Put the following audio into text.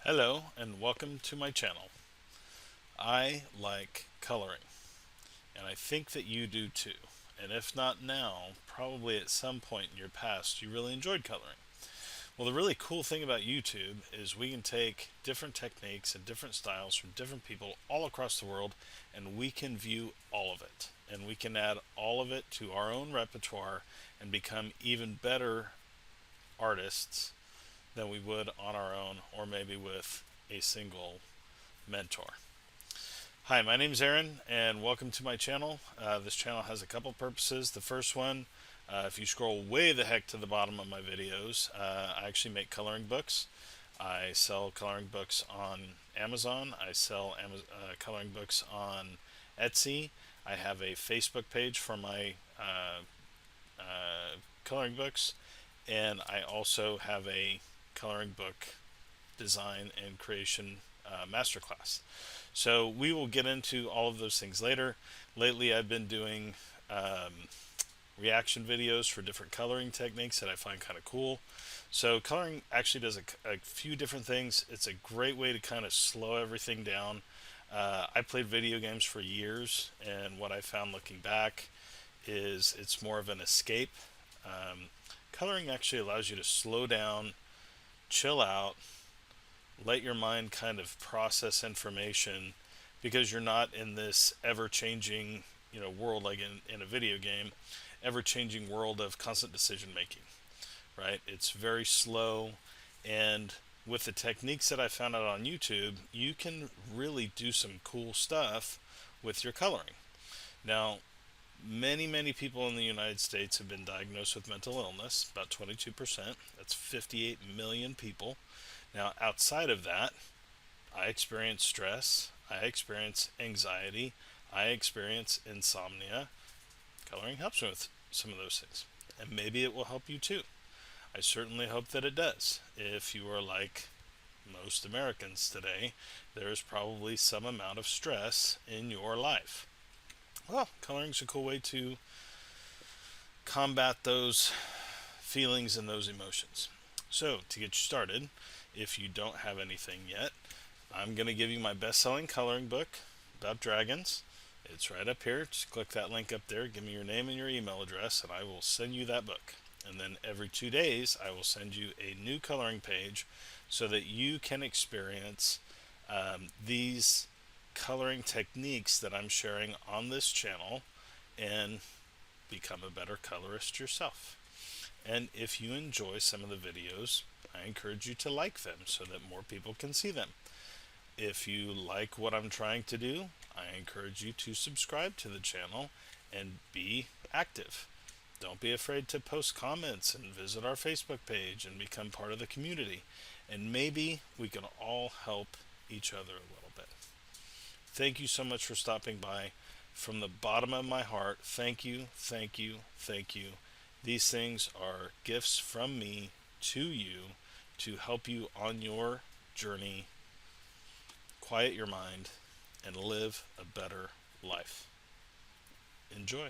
Hello and welcome to my channel. I like coloring, and I think that you do too. And if not now, probably at some point in your past you really enjoyed coloring. Well, the really cool thing about YouTube is we can take different techniques and different styles from different people all across the world, and we can view all of it. And we can add all of it to our own repertoire and become even better artists than we would on our own or maybe with a single mentor. Hi, my name is Aaron and welcome to my channel. This channel has a couple purposes. The first one, if you scroll way the heck to the bottom of my videos, I actually make coloring books. I sell coloring books on Amazon. I sell coloring books on Etsy. I have a Facebook page for my coloring books, and I also have a coloring book design and creation masterclass. So we will get into all of those things later. Lately I've been doing reaction videos for different coloring techniques that I find kind of cool. So coloring actually does a few different things. It's a great way to kind of slow everything down. I played video games for years, and what I found looking back is it's more of an escape. Coloring actually allows you to slow down, chill out, let your mind kind of process information, because you're not in this ever-changing, world like in a video game, ever-changing world of constant decision making, right? It's very slow, and with the techniques that I found out on YouTube, you can really do some cool stuff with your coloring. Now, many people in the United States have been diagnosed with mental illness, about 22%. That's 58 million people. Now, outside of that, I experience stress, I experience anxiety, I experience insomnia. Coloring helps me with some of those things, and maybe it will help you too. I certainly hope that it does. If you are like most Americans today, there is probably some amount of stress in your life. Well, coloring is a cool way to combat those feelings and those emotions. So, to get you started, if you don't have anything yet, I'm going to give you my best-selling coloring book about dragons. It's right up here. Just click that link up there, give me your name and your email address, and I will send you that book. And then every 2 days, I will send you a new coloring page so that you can experience these coloring techniques that I'm sharing on this channel and become a better colorist yourself. And if you enjoy some of the videos, I encourage you to like them so that more people can see them. If you like what I'm trying to do, I encourage you to subscribe to the channel and be active. Don't be afraid to post comments and visit our Facebook page and become part of the community. And maybe we can all help each other a little bit. Thank you so much for stopping by. From the bottom of my heart, thank you, thank you, thank you. These things are gifts from me to you to help you on your journey, quiet your mind, and live a better life. Enjoy.